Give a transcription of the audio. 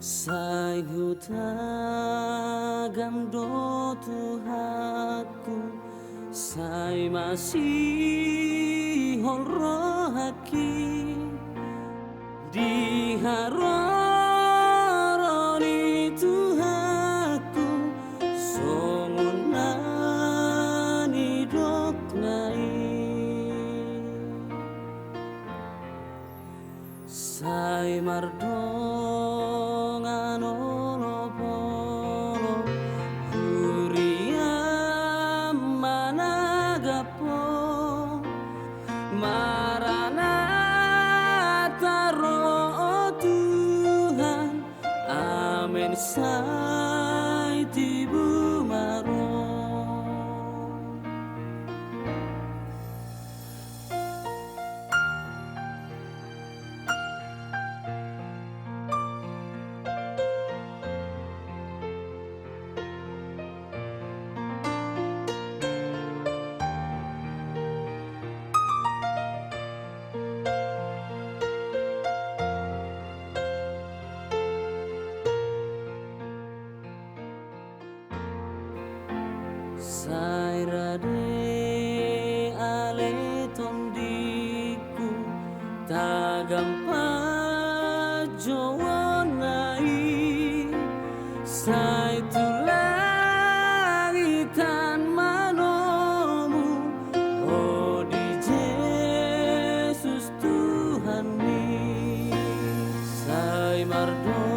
Sai hutagam do Tuhanku, sai masih rohaki di haroni Tuhanku, songunani doknai sai mardongan polo huriam managapo Maranatha roh Tuhan, amin sai tibu maro. Sai rade ale tondiku tagampa jowonai sai tulangitan manomu, oh di Yesus Tuhan mi sai mardo